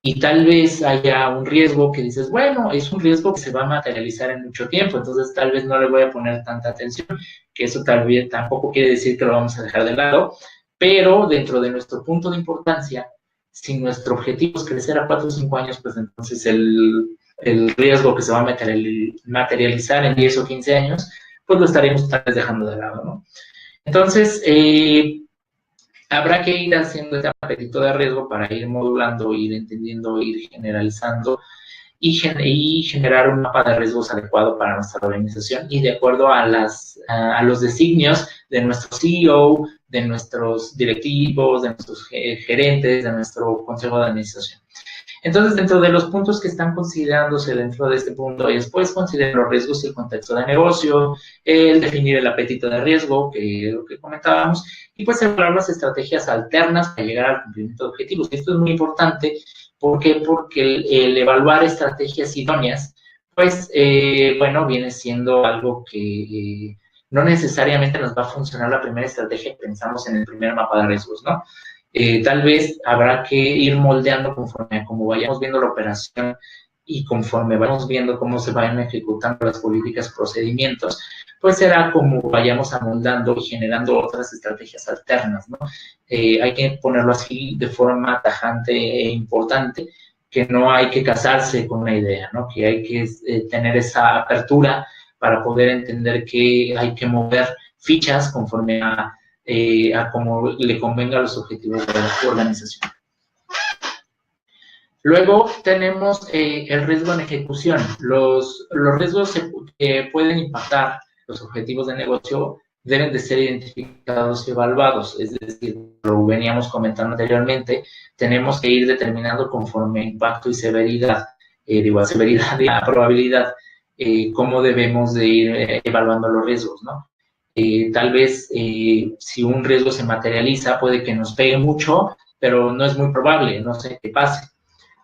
Y tal vez haya un riesgo que dices, bueno, es un riesgo que se va a materializar en mucho tiempo, entonces tal vez no le voy a poner tanta atención, que eso tal vez tampoco quiere decir que lo vamos a dejar de lado, pero dentro de nuestro punto de importancia, si nuestro objetivo es crecer a 4 o 5 años, pues entonces el riesgo que se va a materializar en 10 o 15 años, pues lo estaremos tal vez dejando de lado, ¿no? Entonces, habrá que ir haciendo este apetito de riesgo para ir modulando, ir entendiendo, ir generalizando y generar un mapa de riesgos adecuado para nuestra organización y de acuerdo a los designios de nuestro CEO, de nuestros directivos, de nuestros gerentes, de nuestro consejo de administración. Entonces, dentro de los puntos que están considerándose dentro de este punto, y después considerar los riesgos y el contexto de negocio, el definir el apetito de riesgo, que es lo que comentábamos, y pues evaluar las estrategias alternas para llegar al cumplimiento de objetivos. Esto es muy importante, ¿por qué? Porque el evaluar estrategias idóneas, pues, bueno, viene siendo algo que no necesariamente nos va a funcionar la primera estrategia que pensamos en el primer mapa de riesgos, ¿no? Tal vez habrá que ir moldeando conforme a cómo vayamos viendo la operación y conforme vayamos viendo cómo se vayan ejecutando las políticas, procedimientos, pues será como vayamos amoldando y generando otras estrategias alternas, ¿no? Hay que ponerlo así de forma tajante e importante, que no hay que casarse con una idea, ¿no? Que hay que tener esa apertura para poder entender que hay que mover fichas conforme a cómo le convenga a los objetivos de la organización. Luego tenemos el riesgo en ejecución. Los riesgos que pueden impactar los objetivos de negocio deben de ser identificados y evaluados. Es decir, lo veníamos comentando anteriormente, tenemos que ir determinando conforme impacto y severidad, severidad y la probabilidad, cómo debemos de ir evaluando los riesgos, ¿no? Tal vez si un riesgo se materializa puede que nos pegue mucho, pero no es muy probable, no sé qué pase.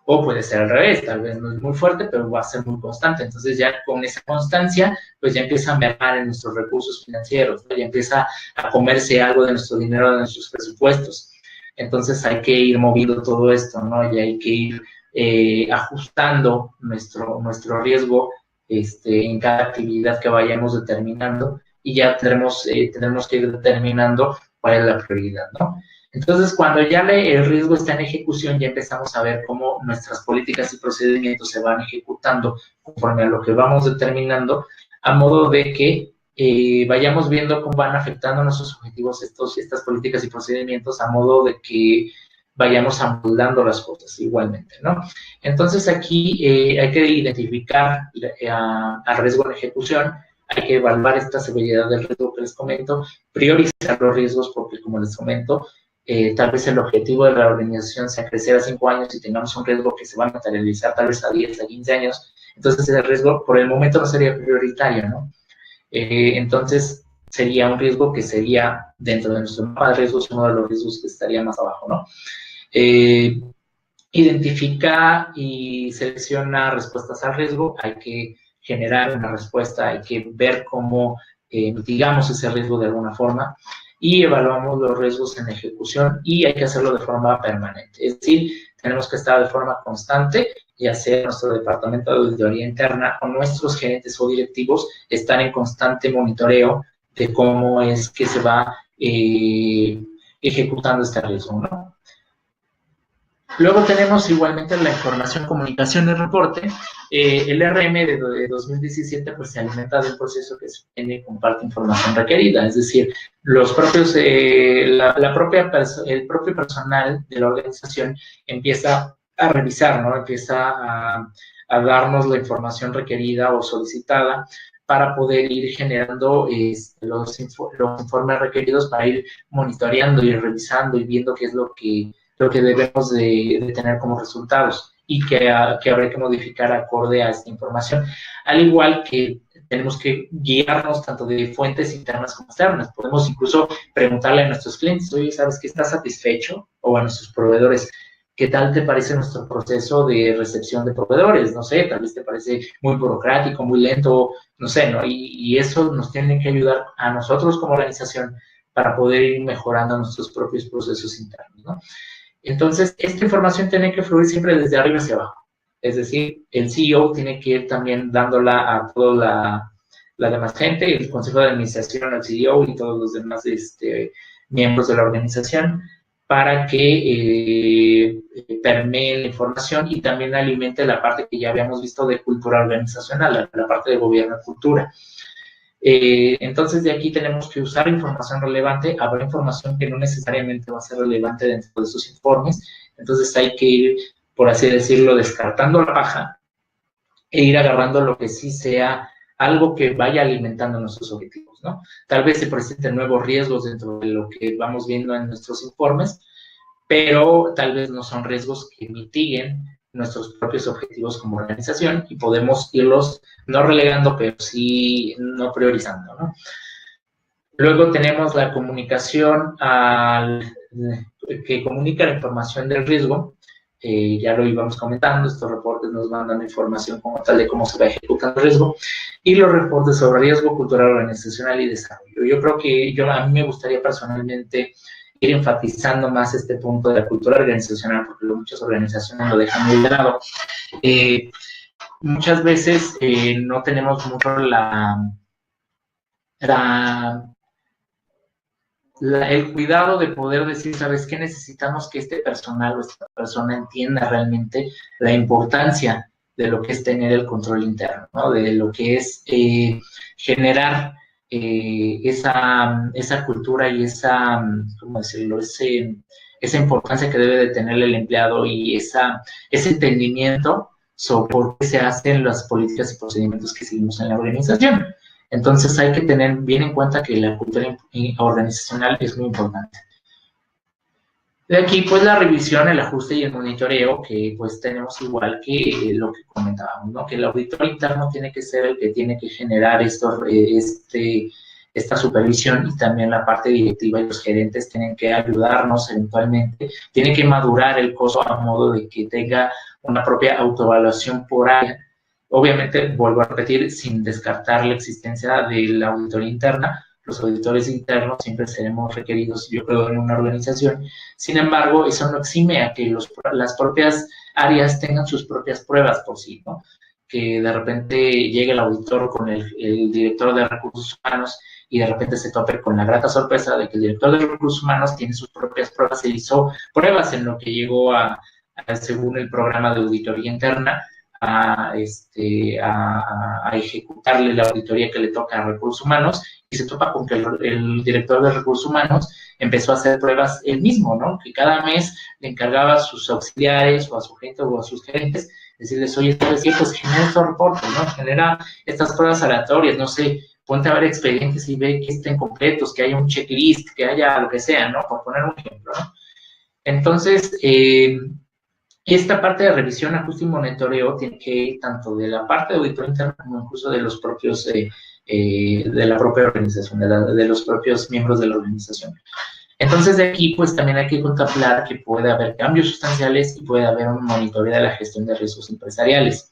O puede ser al revés, tal vez no es muy fuerte, pero va a ser muy constante. Entonces ya con esa constancia, pues ya empieza a mermar en nuestros recursos financieros, ¿no? Ya empieza a comerse algo de nuestro dinero, de nuestros presupuestos. Entonces hay que ir moviendo todo esto, ¿no? Y hay que ir ajustando nuestro riesgo en cada actividad que vayamos determinando y ya tenemos que ir determinando cuál es la prioridad, ¿no? Entonces, cuando ya el riesgo está en ejecución, ya empezamos a ver cómo nuestras políticas y procedimientos se van ejecutando conforme a lo que vamos determinando, a modo de que vayamos viendo cómo van afectando nuestros objetivos estas políticas y procedimientos, a modo de que vayamos amoldando las cosas igualmente, ¿no? Entonces, aquí hay que identificar al riesgo en ejecución, hay que evaluar esta severidad del riesgo que les comento, priorizar los riesgos, porque como les comento, tal vez el objetivo de la organización sea crecer a 5 años y tengamos un riesgo que se va a materializar tal vez a 10, a 15 años, entonces el riesgo por el momento no sería prioritario, ¿no? Entonces sería un riesgo que sería dentro de nuestro mapa de riesgos uno de los riesgos que estaría más abajo, ¿no? Identifica y selecciona respuestas al riesgo, hay que generar una respuesta, hay que ver cómo mitigamos ese riesgo de alguna forma y evaluamos los riesgos en ejecución y hay que hacerlo de forma permanente. Es decir, tenemos que estar de forma constante, ya sea nuestro departamento de auditoría interna o nuestros gerentes o directivos, están en constante monitoreo de cómo es que se va ejecutando este riesgo, ¿no? Luego tenemos igualmente la información, comunicación y reporte. El RM de 2017 pues se alimenta del proceso que tiene comparte información requerida, es decir, los propios, el propio personal de la organización empieza a revisar, ¿no? Empieza a darnos la información requerida o solicitada para poder ir generando los informes requeridos para ir monitoreando y revisando y viendo qué es lo que debemos de tener como resultados y que habrá que modificar acorde a esta información. Al igual que tenemos que guiarnos tanto de fuentes internas como externas. Podemos incluso preguntarle a nuestros clientes, oye, ¿sabes qué? ¿Estás satisfecho? O a nuestros proveedores, ¿qué tal te parece nuestro proceso de recepción de proveedores? No sé, tal vez te parece muy burocrático, muy lento, no sé, ¿no? Y eso nos tiene que ayudar a nosotros como organización para poder ir mejorando nuestros propios procesos internos, ¿no? Entonces, esta información tiene que fluir siempre desde arriba hacia abajo. Es decir, el CEO tiene que ir también dándola a toda la demás gente, el consejo de administración, al CEO y todos los demás miembros de la organización, para que permee la información y también alimente la parte que ya habíamos visto de cultura organizacional, la parte de gobierno y cultura. Entonces, de aquí tenemos que usar información relevante. Habrá información que no necesariamente va a ser relevante dentro de esos informes. Entonces, hay que ir, por así decirlo, descartando la paja e ir agarrando lo que sí sea algo que vaya alimentando nuestros objetivos, ¿no? Tal vez se presenten nuevos riesgos dentro de lo que vamos viendo en nuestros informes, pero tal vez no son riesgos que mitiguen nuestros propios objetivos como organización y podemos irlos no relegando, pero sí no priorizando, ¿no? Luego tenemos la comunicación que comunica la información del riesgo. Ya lo íbamos comentando, estos reportes nos mandan información como tal de cómo se va ejecutando el riesgo, y los reportes sobre riesgo cultural, organizacional y desarrollo. Yo creo que a mí me gustaría personalmente ir enfatizando más este punto de la cultura organizacional, porque muchas organizaciones lo dejan muy de lado. Muchas veces no tenemos mucho el cuidado de poder decir, ¿sabes qué? Necesitamos que este personal o esta persona entienda realmente la importancia de lo que es tener el control interno, ¿no? De lo que es generar esa cultura y esa, ¿cómo decirlo? Esa importancia que debe de tener el empleado y ese entendimiento sobre por qué se hacen las políticas y procedimientos que seguimos en la organización. Entonces hay que tener bien en cuenta que la cultura organizacional es muy importante. De aquí, pues, la revisión, el ajuste y el monitoreo, que pues tenemos igual que lo que comentábamos, ¿no? Que el auditor interno tiene que ser el que tiene que generar esta supervisión, y también la parte directiva y los gerentes tienen que ayudarnos eventualmente, tiene que madurar el costo a modo de que tenga una propia autoevaluación por área. Obviamente, vuelvo a repetir, sin descartar la existencia de la auditoría interna. Los auditores internos siempre seremos requeridos, yo creo, en una organización. Sin embargo, eso no exime a que las propias áreas tengan sus propias pruebas por sí, ¿no? Que de repente llegue el auditor con el director de recursos humanos y de repente se tope con la grata sorpresa de que el director de recursos humanos tiene sus propias pruebas, se hizo pruebas en lo que llegó según el programa de auditoría interna, a ejecutarle la auditoría que le toca a recursos humanos, y se topa con que el director de recursos humanos empezó a hacer pruebas él mismo, ¿no? Que cada mes le encargaba a sus auxiliares o a su gente o a sus gerentes decirles, oye, ¿sabes qué? Pues genera estos reportes, ¿no? Genera estas pruebas aleatorias, no sé, ponte a ver expedientes y ve que estén completos, que haya un checklist, que haya lo que sea, ¿no? Por poner un ejemplo, ¿no? Entonces, esta parte de revisión, ajuste y monitoreo tiene que ir tanto de la parte de auditor interno como incluso de los propios, de la propia organización, de los propios miembros de la organización. Entonces, de aquí, pues también hay que contemplar que puede haber cambios sustanciales y puede haber un monitoreo de la gestión de riesgos empresariales.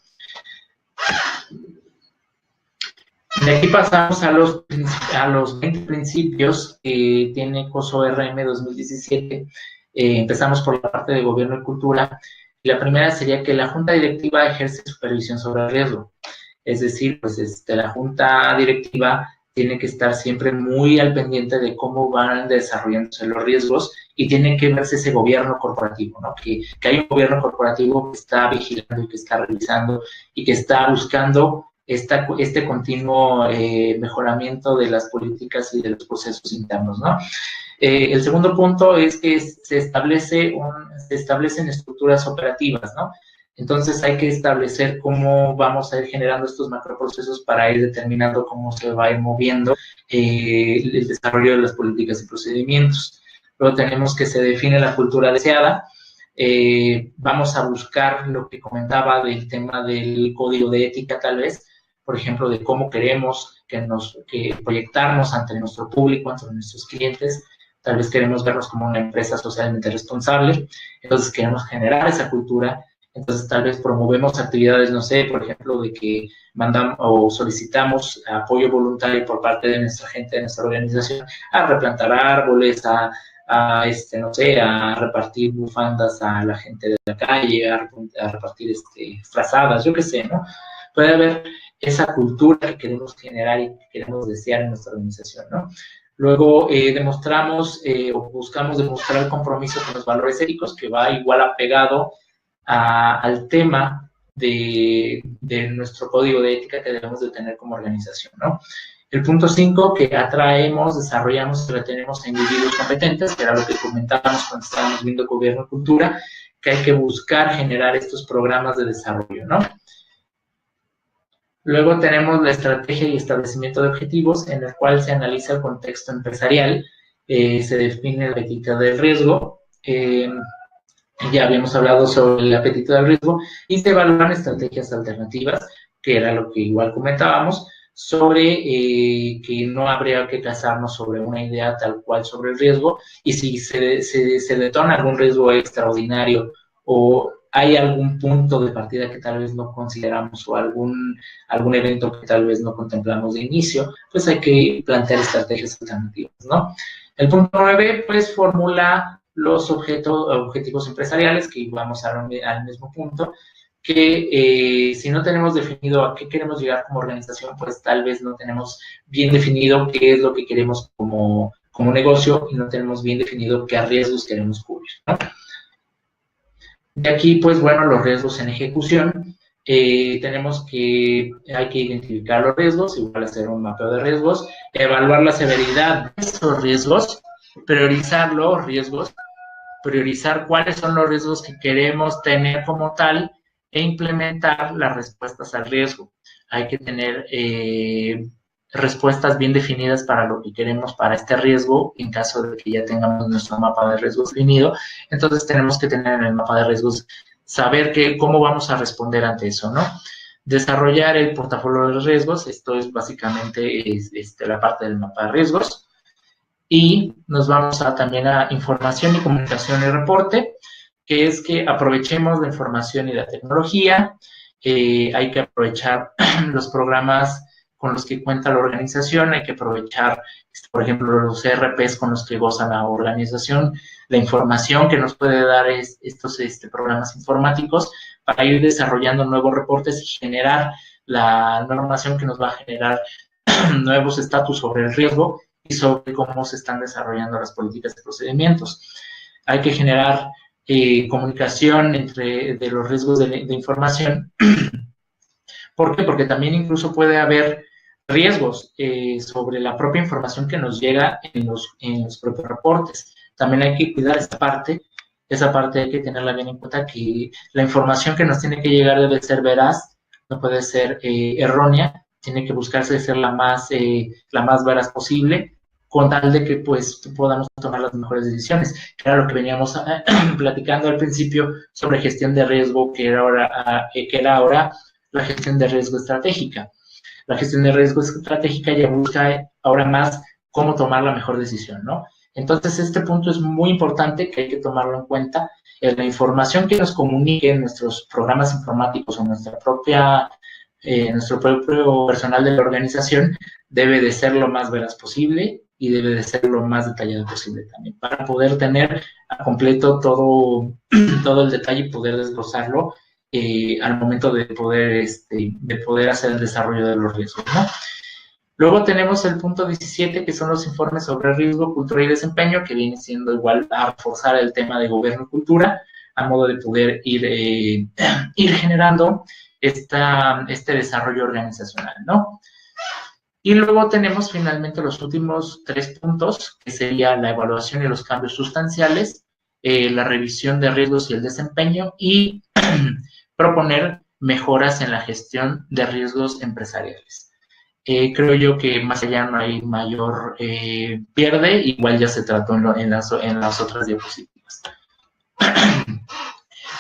De aquí pasamos a los 20 principios que tiene COSO RM 2017. Empezamos por la parte de gobierno y cultura. La primera sería que la junta directiva ejerce supervisión sobre el riesgo. Es decir, pues la junta directiva tiene que estar siempre muy al pendiente de cómo van desarrollándose los riesgos, y tiene que verse ese gobierno corporativo, ¿no? Que hay un gobierno corporativo que está vigilando y que está revisando y que está buscando este continuo mejoramiento de las políticas y de los procesos internos, ¿no? El segundo punto es que se establecen estructuras operativas, ¿no? Entonces hay que establecer cómo vamos a ir generando estos macroprocesos para ir determinando cómo se va a ir moviendo el desarrollo de las políticas y procedimientos. Luego tenemos que se define la cultura deseada. Vamos a buscar lo que comentaba del tema del código de ética, tal vez, por ejemplo, de cómo queremos que proyectarnos ante nuestro público, ante nuestros clientes. Tal vez queremos vernos como una empresa socialmente responsable, entonces queremos generar esa cultura. Entonces, tal vez promovemos actividades, no sé, por ejemplo, de que mandamos o solicitamos apoyo voluntario por parte de nuestra gente, de nuestra organización, a replantar árboles, no sé, a repartir bufandas a la gente de la calle, a repartir frazadas, yo qué sé, ¿no? Puede haber esa cultura que queremos generar y que queremos desear en nuestra organización, ¿no? Luego demostramos o buscamos demostrar el compromiso con los valores éticos, que va igual apegado al tema de nuestro código de ética que debemos de tener como organización, ¿no? El punto 5, que atraemos, desarrollamos y retenemos a individuos competentes, que era lo que comentábamos cuando estábamos viendo gobierno y cultura, que hay que buscar generar estos programas de desarrollo, ¿no? Luego tenemos la estrategia y establecimiento de objetivos, en el cual se analiza el contexto empresarial, se define la ética del riesgo, ya habíamos hablado sobre el apetito del riesgo, y se evalúan estrategias alternativas, que era lo que igual comentábamos, sobre que no habría que casarnos sobre una idea tal cual sobre el riesgo, y si se detona algún riesgo extraordinario o hay algún punto de partida que tal vez no consideramos o algún evento que tal vez no contemplamos de inicio, pues hay que plantear estrategias alternativas, ¿no? El punto 9, pues formula los objetivos empresariales, que vamos al mismo punto, que si no tenemos definido a qué queremos llegar como organización, pues tal vez no tenemos bien definido qué es lo que queremos como negocio y no tenemos bien definido qué riesgos queremos cubrir, ¿no? De aquí, pues bueno, los riesgos en ejecución. Hay que identificar los riesgos, igual hacer un mapeo de riesgos, evaluar la severidad de esos riesgos, priorizar los riesgos, priorizar cuáles son los riesgos que queremos tener como tal e implementar las respuestas al riesgo. Hay que tener respuestas bien definidas para lo que queremos para este riesgo, en caso de que ya tengamos nuestro mapa de riesgos definido. Entonces tenemos que tener en el mapa de riesgos, saber cómo vamos a responder ante eso, ¿no? Desarrollar el portafolio de riesgos, esto es básicamente la parte del mapa de riesgos. Y nos vamos también a información y comunicación y reporte, que es que aprovechemos la información y la tecnología. Hay que aprovechar los programas con los que cuenta la organización, hay que aprovechar, por ejemplo, los ERPs con los que goza la organización, la información que nos puede dar estos programas informáticos para ir desarrollando nuevos reportes y generar la normación que nos va a generar nuevos estatus sobre el riesgo y sobre cómo se están desarrollando las políticas de procedimientos. Hay que generar comunicación de los riesgos de información. ¿Por qué? Porque también incluso puede haber riesgos sobre la propia información que nos llega en los propios reportes. También hay que cuidar esa parte hay que tenerla bien en cuenta, que la información que nos tiene que llegar debe ser veraz, no puede ser errónea, tiene que buscarse ser la más veraz posible, con tal de que pues podamos tomar las mejores decisiones, que era lo que veníamos platicando al principio sobre gestión de riesgo, que era ahora la gestión de riesgo estratégica. La gestión de riesgo estratégica ya busca ahora más cómo tomar la mejor decisión, ¿no? Entonces, este punto es muy importante, que hay que tomarlo en cuenta. La información que nos comuniquen nuestros programas informáticos o nuestro propio personal de la organización debe de ser lo más veraz posible y debe de ser lo más detallado posible también, para poder tener a completo todo el detalle y poder desglosarlo al momento de poder hacer el desarrollo de los riesgos, ¿no? Luego tenemos el punto 17, que son los informes sobre riesgo, cultura y desempeño, que viene siendo igual a reforzar el tema de gobierno y cultura, a modo de poder ir generando este desarrollo organizacional, ¿no? Y luego tenemos finalmente los últimos 3 puntos, que sería la evaluación y los cambios sustanciales, la revisión de riesgos y el desempeño, y proponer mejoras en la gestión de riesgos empresariales. Creo yo que más allá no hay mayor pierde, igual ya se trató en las otras diapositivas.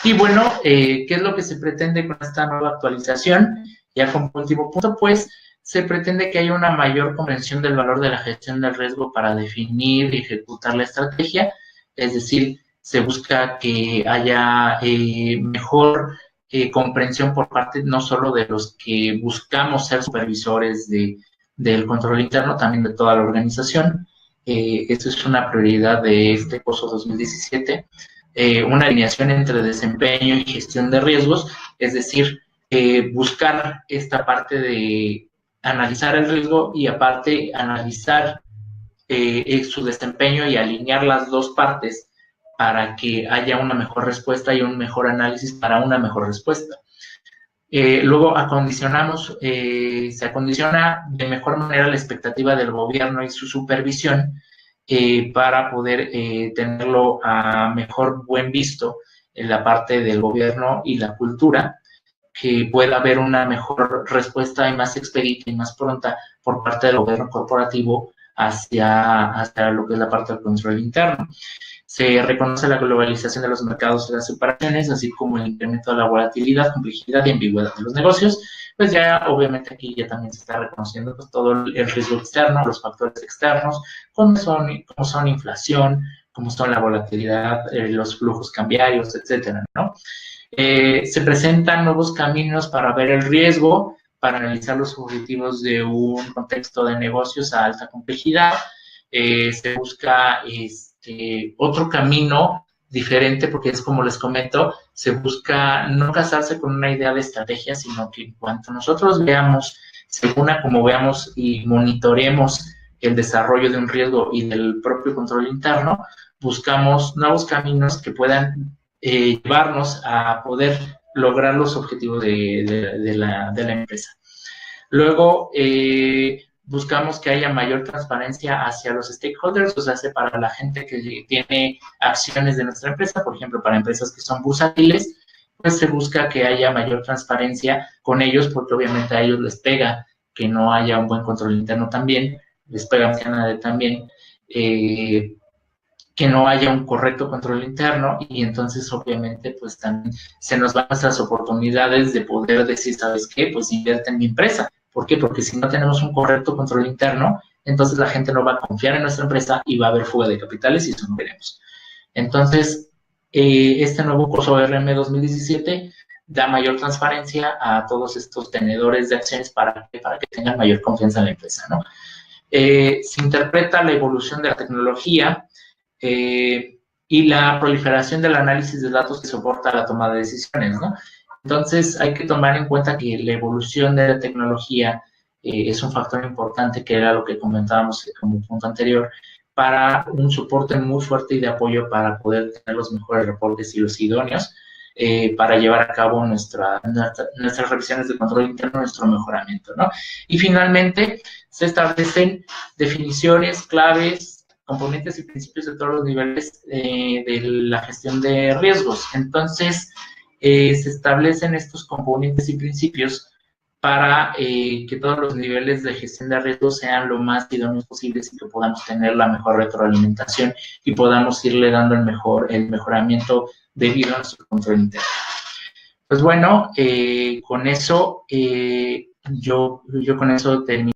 Y bueno, ¿qué es lo que se pretende con esta nueva actualización? Ya como último punto, pues, se pretende que haya una mayor comprensión del valor de la gestión del riesgo para definir y ejecutar la estrategia, es decir, se busca que haya mejor comprensión por parte no solo de los que buscamos ser supervisores del control interno, también de toda la organización. Esto es una prioridad de este curso 2017. Una alineación entre desempeño y gestión de riesgos, es decir, buscar esta parte de analizar el riesgo y aparte analizar su desempeño y alinear las dos partes para que haya una mejor respuesta y un mejor análisis para una mejor respuesta. Luego se acondiciona de mejor manera la expectativa del gobierno y su supervisión para poder tenerlo a mejor buen visto en la parte del gobierno y la cultura, que pueda haber una mejor respuesta y más expedita y más pronta por parte del gobierno corporativo hacia lo que es la parte del control interno. Se reconoce la globalización de los mercados y las separaciones, así como el incremento de la volatilidad, complejidad y ambigüedad de los negocios. Pues ya, obviamente, aquí ya también se está reconociendo pues, todo el riesgo externo, los factores externos, como son inflación, como son la volatilidad, los flujos cambiarios, etcétera, ¿no? Se presentan nuevos caminos para ver el riesgo, para analizar los objetivos de un contexto de negocios a alta complejidad. Se busca otro camino diferente, porque es como les comento, se busca no casarse con una idea de estrategia, sino que en cuanto nosotros veamos, según a como veamos y monitoreemos el desarrollo de un riesgo y del propio control interno, buscamos nuevos caminos que puedan llevarnos a poder lograr los objetivos de la empresa. Luego, buscamos que haya mayor transparencia hacia los stakeholders, o sea, para la gente que tiene acciones de nuestra empresa, por ejemplo, para empresas que son bursátiles, pues se busca que haya mayor transparencia con ellos, porque obviamente a ellos les pega que no haya un buen control interno también, les pega más que nada también que no haya un correcto control interno y entonces obviamente pues también se nos van nuestras oportunidades de poder decir, ¿sabes qué? Pues invierte en mi empresa. ¿Por qué? Porque si no tenemos un correcto control interno, entonces la gente no va a confiar en nuestra empresa y va a haber fuga de capitales y eso no queremos. Entonces, este nuevo curso RM 2017 da mayor transparencia a todos estos tenedores de acciones para que tengan mayor confianza en la empresa, ¿no? Se interpreta la evolución de la tecnología y la proliferación del análisis de datos que soporta la toma de decisiones, ¿no? Entonces, hay que tomar en cuenta que la evolución de la tecnología es un factor importante, que era lo que comentábamos como punto anterior, para un soporte muy fuerte y de apoyo para poder tener los mejores reportes y los idóneos para llevar a cabo nuestras revisiones de control interno, nuestro mejoramiento, ¿no? Y finalmente, se establecen definiciones, claves, componentes y principios de todos los niveles de la gestión de riesgos. Entonces, se establecen estos componentes y principios para que todos los niveles de gestión de riesgos sean lo más idóneos posibles y que podamos tener la mejor retroalimentación y podamos irle dando el mejoramiento debido a nuestro control interno. Pues bueno, con eso, yo con eso termino.